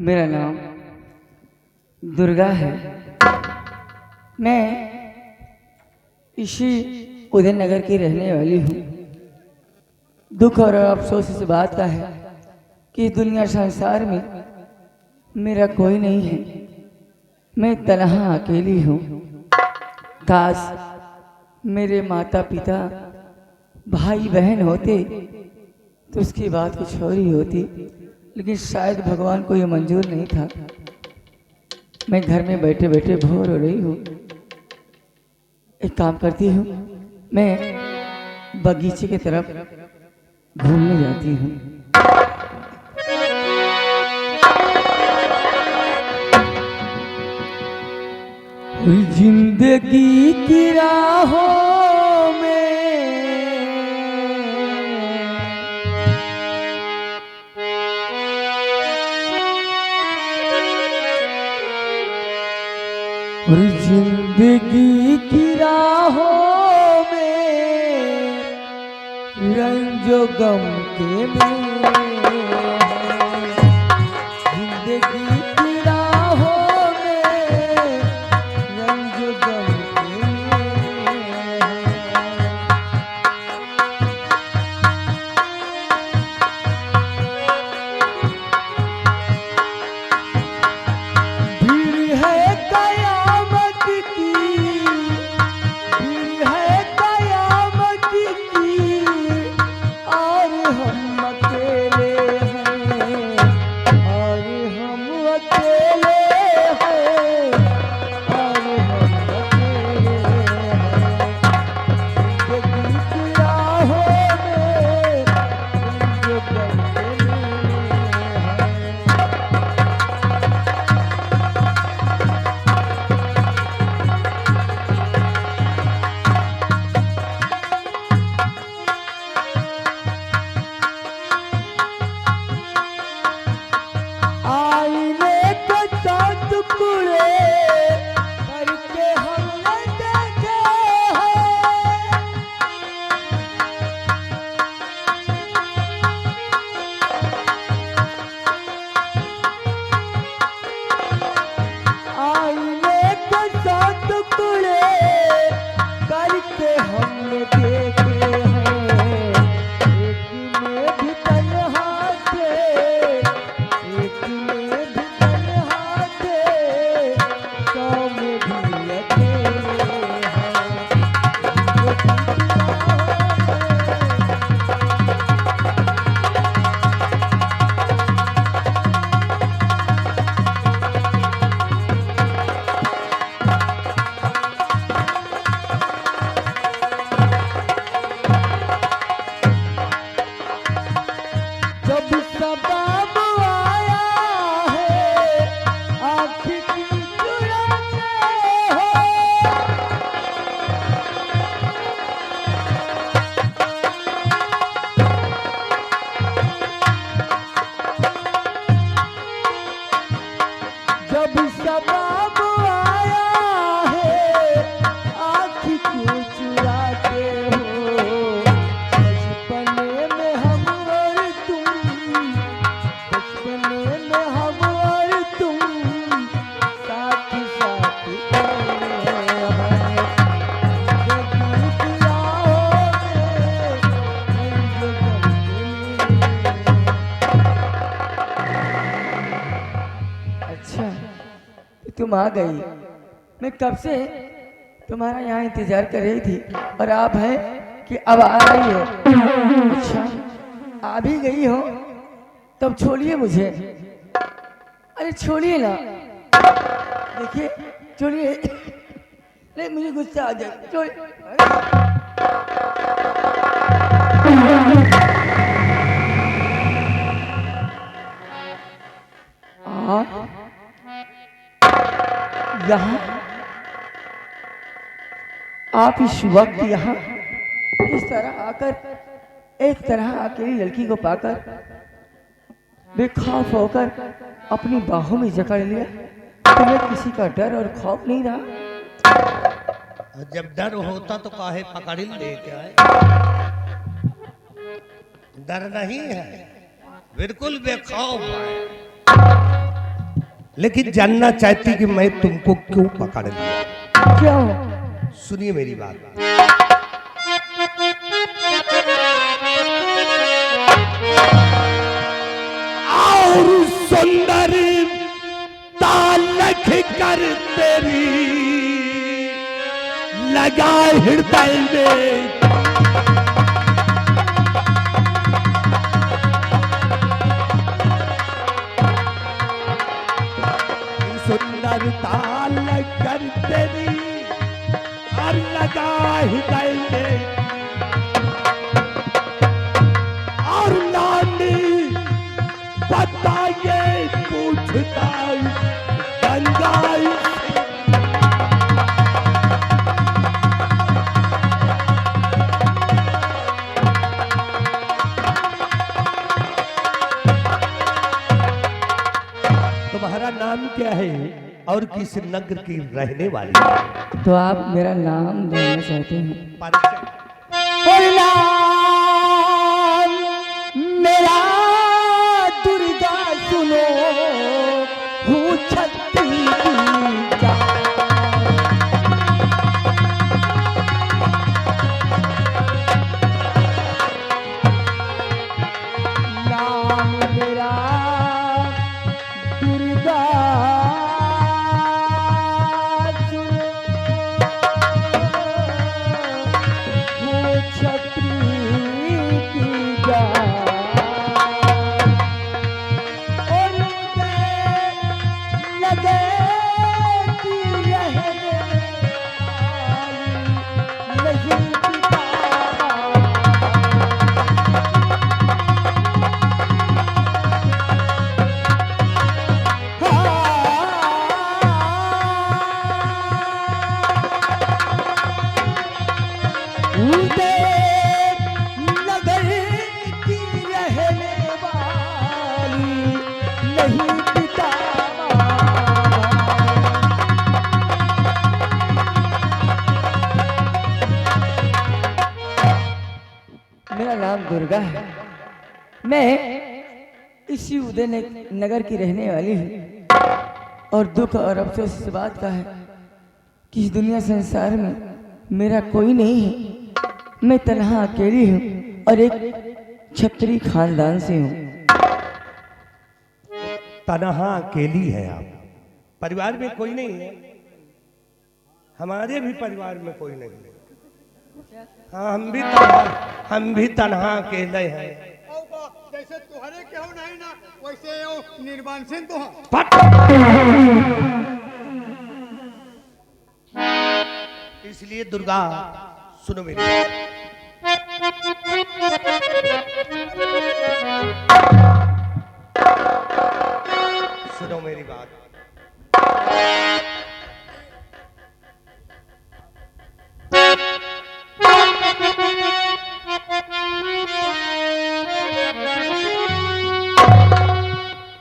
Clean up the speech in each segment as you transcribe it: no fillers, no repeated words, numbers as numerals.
मेरा नाम दुर्गा है। मैं इसी उदयनगर की रहने वाली हूँ। दुख और अफसोस इस बात का है कि दुनिया संसार में मेरा कोई नहीं है। मैं तन्हा अकेली हूँ। काश मेरे माता पिता भाई बहन होते तो उसकी बात कुछ और ही होती, लेकिन शायद भगवान को ये मंजूर नहीं था। मैं घर में बैठे बैठे बोर हो रही हूँ। एक काम करती हूँ, मैं बगीचे की तरफ घूमने जाती हूँ। जिंदगी की राहों में और जिंदगी की राहों में रंजो गम के मेले हैं। जिंदगी की राहों में रंजो गम के मेले हैं। भीड़ है कयामत की, भीड़ है कयामत की, और हम अकेले हैं, और हम अकेले हैं, और हम अकेले हैं। जिंदगी की राहों में रंजो गम के मेले हैं। आईने के साथ टुकड़े करके हमने देखे हैं। आईने के साथ टुकड़े करके हमने देखे हैं। एक में भी तन्हा थे, एक में भी तन्हा थे, सौ में भी अकेले हैं। जिंदगी की राहों में जब सबाब आया है आँखी की चुराने हो। जब सबाब आया है आँखी क्यों चुराते हो। बचपने में हम और तुम, बचपने में हम और तुम साथ साथ खेले हैं। जिंदगी की राहों में रंजो गम के मेले। अच्छा, तो तुम आ गई। मैं कब से तुम्हारा यहाँ इंतजार कर रही थी, और आप हैं कि अब आ रही हो। अच्छा, आ भी गई हो, तब छोड़िए मुझे। अरे छोड़िए ना, देखिए छोड़िए। नहीं, मुझे गुस्सा आ जाए, छोड़िए। यहाँ आप इस वक्त यहाँ इस तरह आकर, एक तरह अकेली लड़की को पाकर बेखौफ होकर अपनी बाहों में जकड़ लिया। तुम्हें किसी का डर और खौफ नहीं रहा। जब डर होता तो काहे पकड़ लेके आए। है। डर नहीं है, बिल्कुल बेखौफ है। लेकिन जानना चाहती कि मैं तुमको क्यों पकड़ लिया। क्यों? सुनिए मेरी बात। और सुंदर तालख कर तेरी लगा हृदय में, सुंदर तालख कर तेरी और लगा हृदय में, और नानी बताइए पूछता गंगाई तुम्हारा नाम क्या है और किस नगर की रहने वाली है? तो आप मेरा नाम जानना चाहते हैं? परिचय। नाम मेरा दुर्गा सुनो, हूँ छत्री की जान। नाम मेरा दुर्गा सुनो, हूँ छत्री की जान। और लगे कि रहने वाली नहीं पिता। उनके नगर की रहने वाली नहीं पिता। मेरा नाम दुर्गा है। मैं इसी उदय नगर की रहने वाली हूँ और दुख और अफसोस इस बात का है कि इस दुनिया संसार में मेरा कोई नहीं है। मैं तन्हा अकेली हूँ और एक क्षत्रिय खानदान से हूँ। तनहा अकेली है आप, परिवार में कोई नहीं है। हमारे भी परिवार में कोई नहीं है। हाँ, हम भी तनहा अकेले हैं। जैसे तुहरे के हो नहीं ना, वैसे वो निर्वाण सिंह तो हाँ। इसलिए दुर्गा सुनो मेरी बात। सुनो मेरी बात।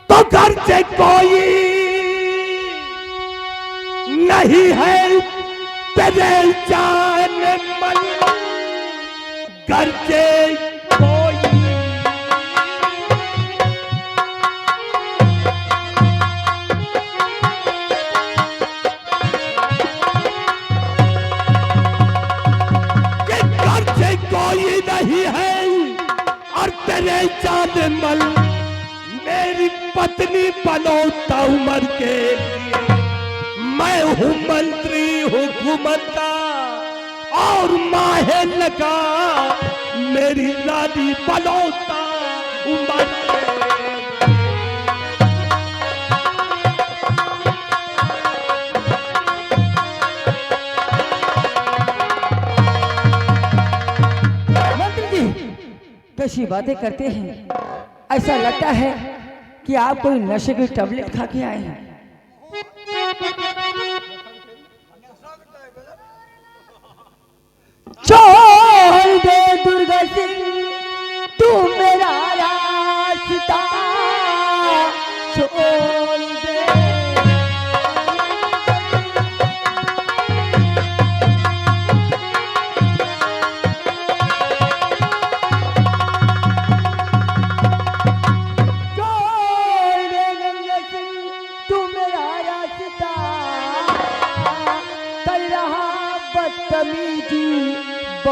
तो घर से कोई नहीं है तेरे जान मन, घर से कोई कि घर से कोई नहीं है और तेरे जान मन, मेरी पत्नी बनौता उम्र के लिए। मैं हूँ मंत्री हुकूमत का और माहे लगा मेरी रानी बनौता उम्र के। मंत्री जी कैसी बातें करते हैं? ऐसा लगता है कि आप कोई नशे की टैबलेट खा के आए हैं। छोड़ दे दुर्गा सिंह तू मेरा रास्ता, छोड़ दे। छोड़ दे गंगा सिंह तू मेरा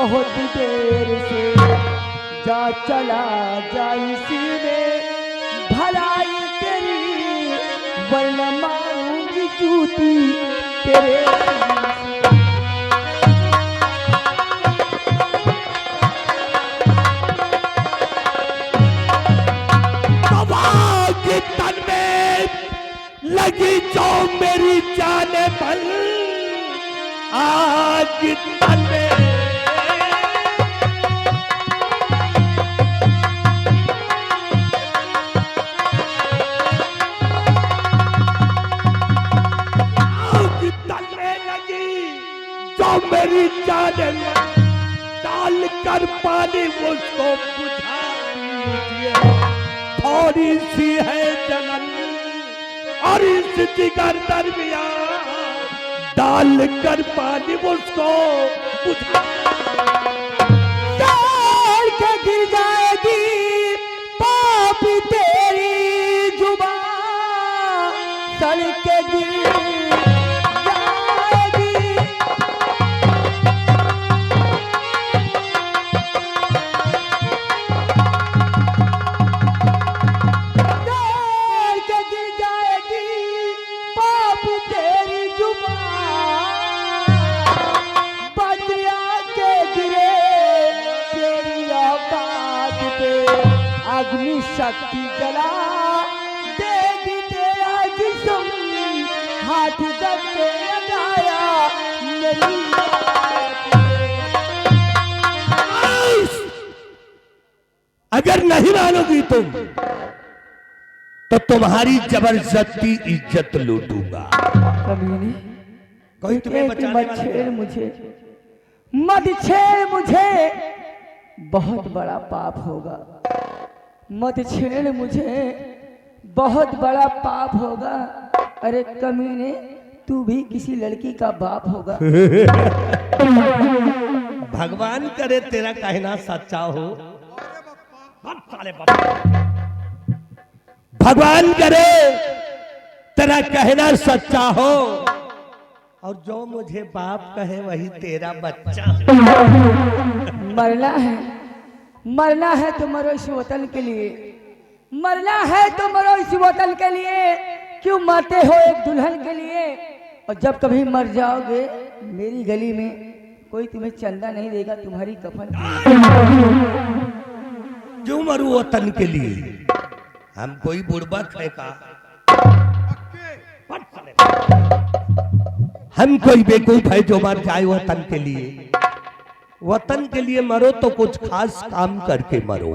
बहुत देर से जा चला जा इसी में भलाई तेरी, वरना मारूंगी जूती तेरे। के तन में लगी जो मेरी जाने बल, आज तन में आज तन में लगी जो मेरी जाने बल, डाल कर पानी मुझको बुझा दीजिए। थोड़ी सी है जलन और इस जिगर दरमियान, डाल कर पानी मुझको बुझा। डाल के गिर जाएगी पापी तेरी जुबान, सड़ के गिर जाएगी। डाल के गिर जाएगी पापी तेरी जुबान, बदरिया के गिरे तेरी औकात पे, अग्नि शक्ति जला देगी तेरा जिस्म, हाथ करके लगाया मेरी औकात पे। अगर नहीं मानोगी तुम तो तुम्हारी जबरदस्ती इज्जत लूटूंगा। कमीने, कोई तुम्हें बचाने मत वाला छेड़ नहीं। मुझे, मत छेड़ मुझे, बहुत बड़ा पाप होगा। मत छेड़ मुझे, बहुत बड़ा पाप होगा। अरे कमीने, तू भी किसी लड़की का बाप होगा। भगवान करे तेरा कहना सच्चा हो। अरे बप्पा, साले बाप। भगवान करे तेरा कहना सच्चा हो, और जो मुझे बाप कहे वही तेरा बच्चा। मरना है, मरना है तो मरो इस वतन के लिए, मरना है तो मरो इस वतन के लिए। क्यों मरते हो एक दुल्हन के लिए? और जब कभी मर जाओगे मेरी गली में कोई तुम्हें चंदा नहीं देगा तुम्हारी कफन के लिए। क्यों मरू वतन के लिए? हम कोई बुड़बक है का? हम कोई बेवकूफ है जो मर जाए वतन के लिए? वतन के लिए मरो तो कुछ खास काम करके मरो।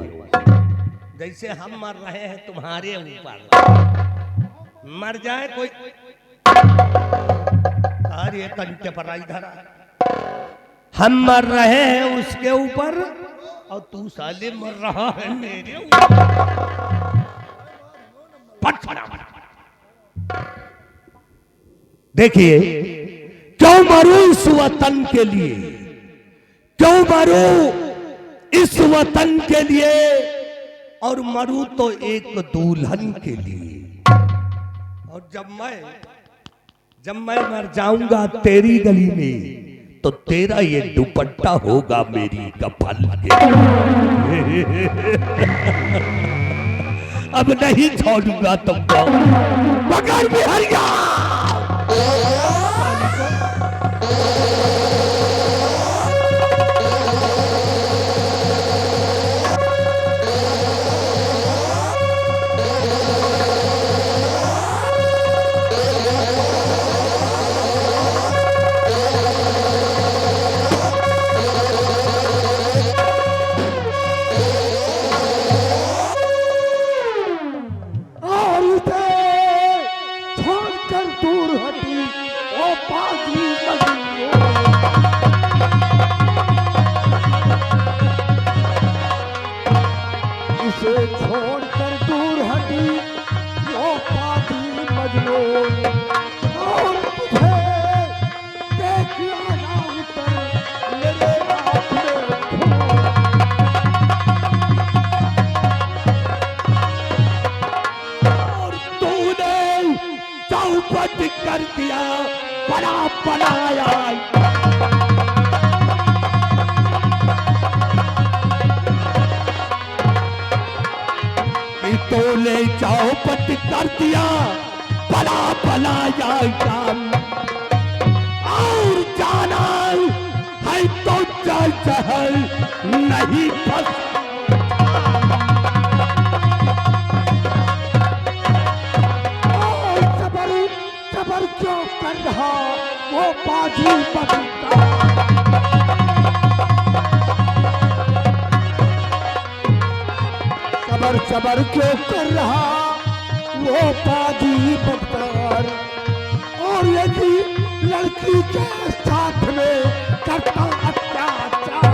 जैसे हम मर रहे हैं तुम्हारे ऊपर, मर जाए कोई। अरे कंटे पर इधर हम मर रहे हैं उसके ऊपर, और तू साले मर रहा है मेरे ऊपर। देखिए, क्यों मरू इस वतन के लिए, क्यों मरू इस वतन के लिए, और मरू तो एक दुल्हन के लिए। और जब मैं मर जाऊंगा तेरी गली में, तो तेरा ये दुपट्टा होगा मेरी कफन के। अब नहीं छोड़ूंगा तुमको मगर बिहारिया। छोड़कर दूर हटी वो पापी मजनू, और तुझे देखिए ना उतर मेरे हाथ में और तूने चौपट कर दिया बड़ा बनाया। कि तो ले जाओ पट कर दिया बला बनाया जान और जाना है तो जल जहल नहीं बस सबर सबर क्यों कर रहा वो बाजी बदलता सबर सबर क्यों कर रहा वो बाजी बदकार और यदि लड़की के साथ में करता अत्याचार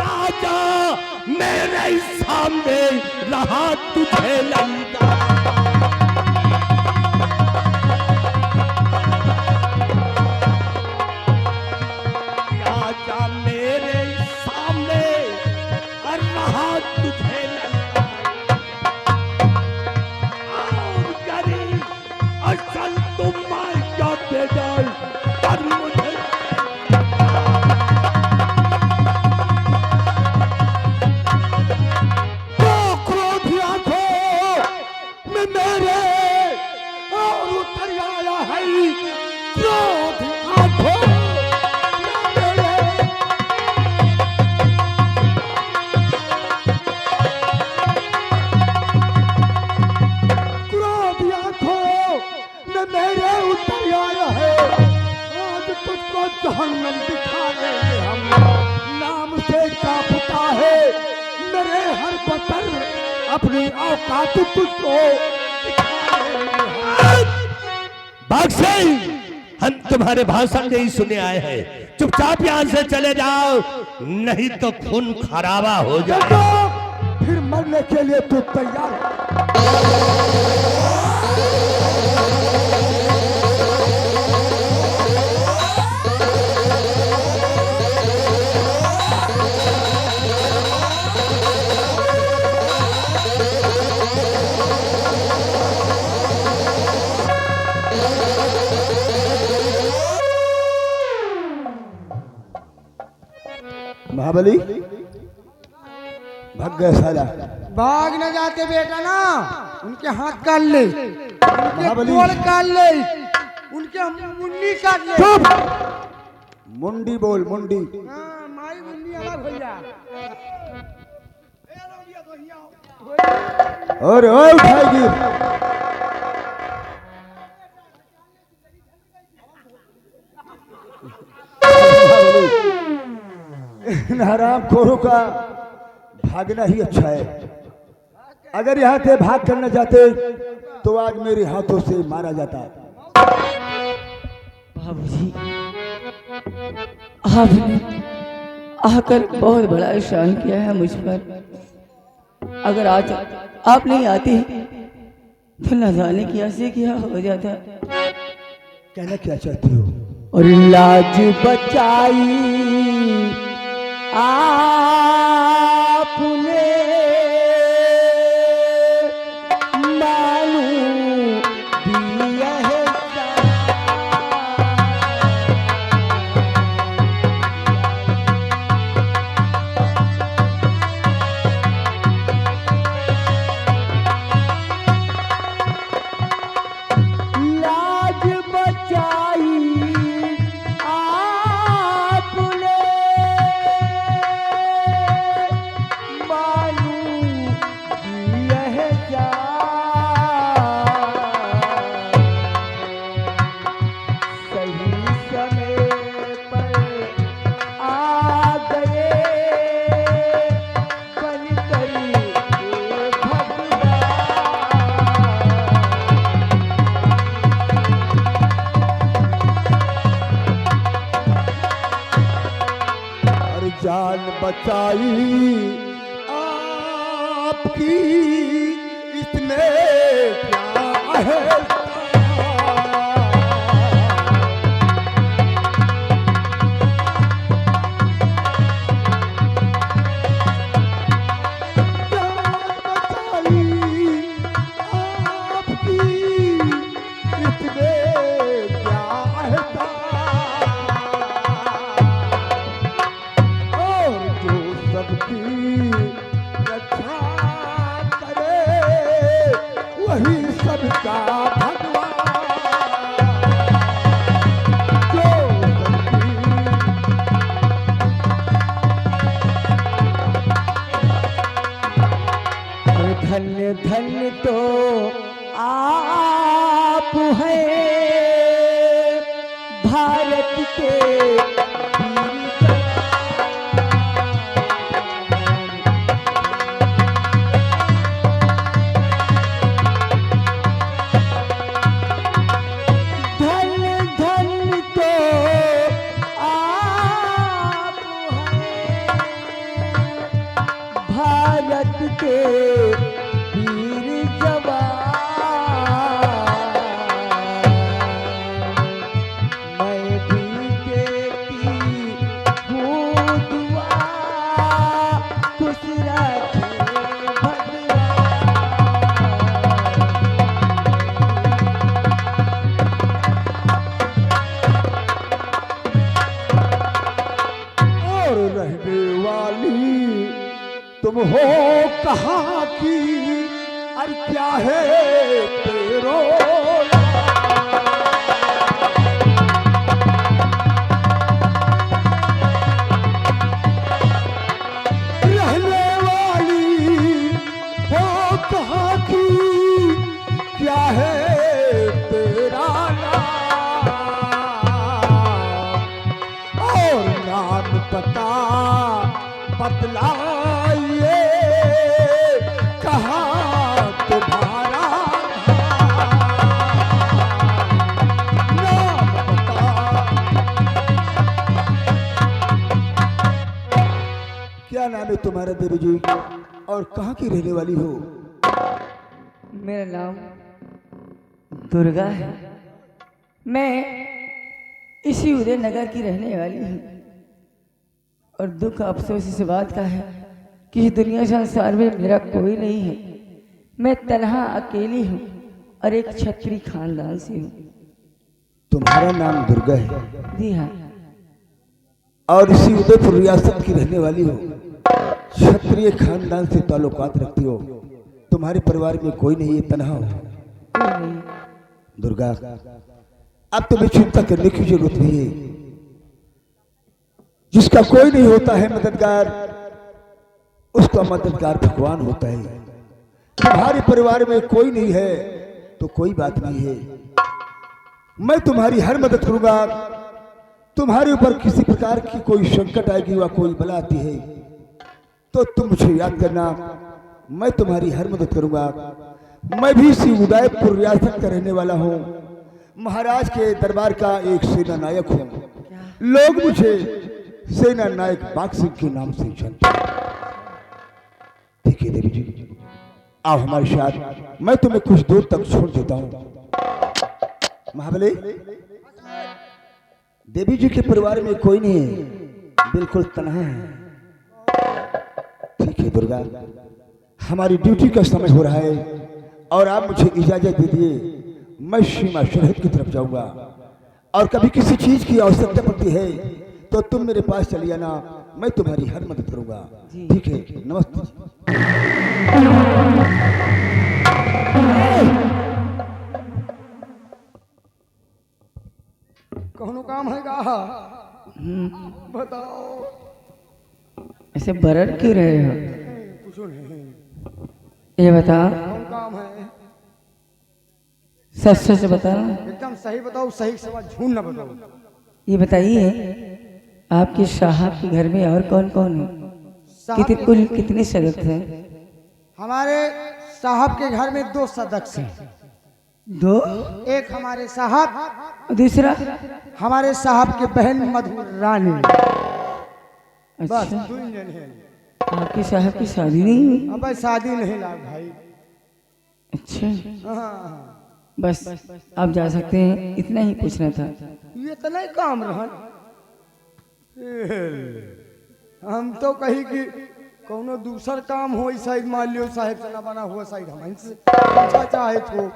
राजा मेरे सामने रहा तुझे लंका राजा मेरे सामने रहा तुझे लंका और गरीब असल तुम मार जाते जाओ पर मुझे मेरे और उतर आया है क्रोध आंखों में मेरे क्रोध आंखों में मेरे उतर आया है आज तुझको जहन्नम दिखाएंगे हम नाम से कांपता है मेरे हर बतर अपनी औकात तुझको बक्से हम तुम्हारे भाषण नहीं सुने आए हैं चुपचाप यहाँ से चले जाओ नहीं तो खून खराबा हो जाए देखो फिर मरने के लिए तू तैयार है महाबली भाग गए साला भाग न जाते बेटा ना उनके हाथ काट ले उनके महाबली। गोल काट ले उनके मुंडी काट ले चुप मुंडी बोल मुंडी हाँ, माई मुंडी अलग हो जा और उठाएगी इन हरामखोरों का भागना ही अच्छा है अगर यहाँ से भाग करना चाहते तो आज मेरे हाथों से मारा जाता बाबूजी आपने आकर बहुत बड़ा एहसान किया है मुझ पर अगर आज आप नहीं आती तो न जाने कैसे क्या हो जाता कहना क्या चाहती हो और लाज बचाई आपने मानू दिया है लाज बचाई आपने मानू यह जा सही समय पर आ गए बनकर ये भगवान और जान बचाई आपकी इसमें क्या है सबकी रक्षा करे वही सबका भगवान जो सबकी धन्य धन्य तो आप हैं भारत के वीर धन्य धन्य तो आप हैं भारत के वीर जवान। मैं भी देती हूँ दुआ खुश रखे भगवान। और रहने वाली तुम हो कहाँ की और क्या है तेरो रहने वाली हो कहाँ की क्या है तेरा नाम और नाम पता बतलाइए कहाँ तुम्हारा नाम बता। क्या नाम है तुम्हारा देवी जी और कहाँ की रहने वाली हो? मेरा नाम दुर्गा है। मैं इसी उदय नगर की रहने वाली हूँ और दुख अफसोस इस बात का है कि इस दुनिया संसार में मेरा कोई नहीं है। मैं तन्हा अकेली हूँ और एक क्षत्रिय खानदान से हूँ। तुम्हारा नाम दुर्गा है जी हाँ। और इसी उदयपुर रियासत की रहने वाली हो, क्षत्रिय खानदान से ताल्लुकात रखती हो, तुम्हारे परिवार में कोई नहीं है, तन्हा हो। कोई नहीं। दुर्गा अब तुम्हें चिंता करने की जरूरत नहीं है। जिसका कोई नहीं होता है मददगार, उसका मददगार भगवान होता है। तुम्हारे परिवार में कोई नहीं है तो कोई बात नहीं है, मैं तुम्हारी हर मदद करूंगा। तुम्हारे ऊपर किसी प्रकार की कोई संकट आएगी व कोई बला आती है तो तुम मुझे याद करना, मैं तुम्हारी हर मदद करूंगा। मैं भी इसी उदयपुर रियासत का रहने वाला हूँ, महाराज के दरबार का एक सेना नायक हूँ। लोग मुझे सेना नायक बाग सिंह के नाम से जानते हैं। ठीक है देवी जी, आओ हमारे साथ, मैं तुम्हें कुछ दूर तक छोड़ देता हूँ। महाबली, देवी जी के परिवार में कोई नहीं है, बिल्कुल तन्हा है। ठीक है दुर्गा, हमारी ड्यूटी का समय हो रहा है और आप मुझे इजाजत दे दिए, मैं सीमा सरहद की तरफ जाऊंगा और कभी किसी चीज की आवश्यकता पड़ती है तो तुम मेरे पास चली आना, मैं तुम्हारी हर मदद करूंगा। ठीक है, नमस्ते। कौन काम है गा? बताओ। ऐसे बरर क्यों रहे हो? कुछ नहीं। ये बता, कौन काम है? सच सच बताना। एकदम सही बताओ, सही सवाल, झूठ ना बताओ। ये बताइए, आपके साहब के घर में और कौन कौन है? कुल कितने सदस्य हैं? हमारे साहब के घर में 2 सदस्य हैं। 2? एक हमारे साहब, दूसरा? हमारे साहब के बहन मधुर रानी। बस अच्छा, 2 जन हैं। आपके साहब की शादी नहीं हुई? अब शादी नहीं लाग भाई। अच्छा, हाँ, बस आप जा सकते हैं, इतना ही पूछना था। ये तो नहीं काम रहन। हम तो कही कि कोनो दूसर काम हो, शायद मान लियो साहेब से ना बना हुआ, शायद हमसे पूछा चाहे तो।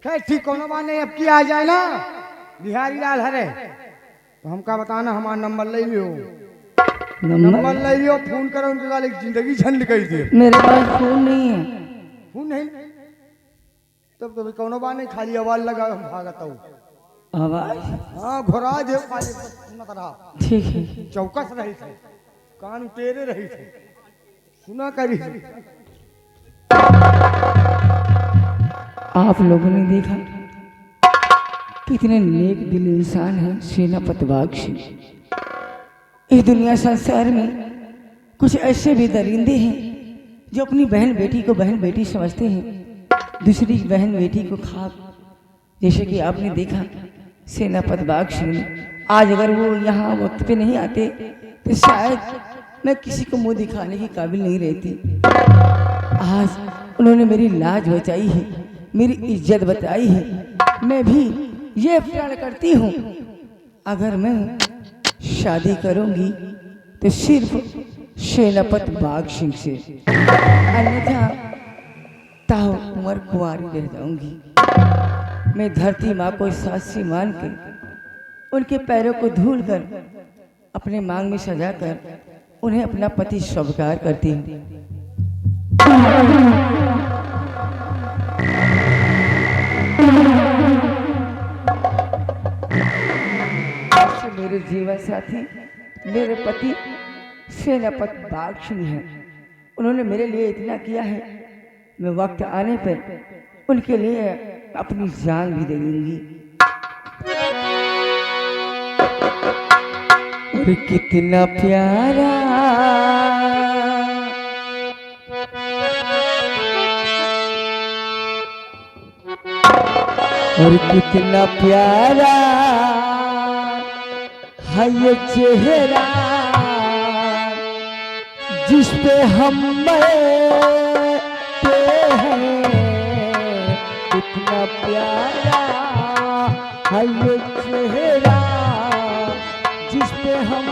खैर ठीक, कोनो बात नहीं, अब की आ जाए ना बिहारी लाल हरे तो हमका बताना, हमारा नंबर ले लियो। नंबर लियो, फोन करो उनके साथ, एक जिंदगी झंड कर दिए। मेरे पास फोन नहीं है। फोन नहीं? तब तो कौनो बात नहीं, खाली आवाज लगा हम भागता हूँ। आवाज? हाँ घोराज है खाली सुनत रहा। ठीक है। चौकस रही थे, कान उतेरे रही थे, सुना करी। आप लोगों ने देखा कितने नेक दिल इंसान हैं सेनापति बाघ सिंह। इस दुनिया संसार में कुछ ऐसे भी दरिंदे हैं जो अपनी बहन बेटी को बहन बेटी समझते हैं, दूसरी बहन बेटी को खाक। जैसे कि आपने देखा सेनापति बाघ सिंह, आज अगर वो यहाँ वक्त पे नहीं आते तो शायद मैं किसी को मुंह दिखाने की काबिल नहीं रहती। आज उन्होंने मेरी लाज बचाई है, मेरी इज्जत बचाई है। मैं भी ये प्रण करती हूँ, अगर मैं शादी करूंगी तो सिर्फ सेनापति बाघ सिंह से, अन्यथा ताऊ उम्र कुंवारी रह जाऊंगी। मैं धरती माँ को साक्षी मान कर उनके पैरों को धूल कर अपने मांग में सजा कर उन्हें अपना पति स्वीकार करती हूँ। मेरे जीवन साथी, मेरे पति सेनापति बाघ सिंह हैं। उन्होंने मेरे लिए इतना किया है, मैं वक्त आने पर उनके लिए अपनी जान भी दे दूंगी। और कितना प्यारा और कितना प्यारा है ये चेहरा जिस पे हम मरते हैं। कितना प्यारा है ये चेहरा जिस पे हम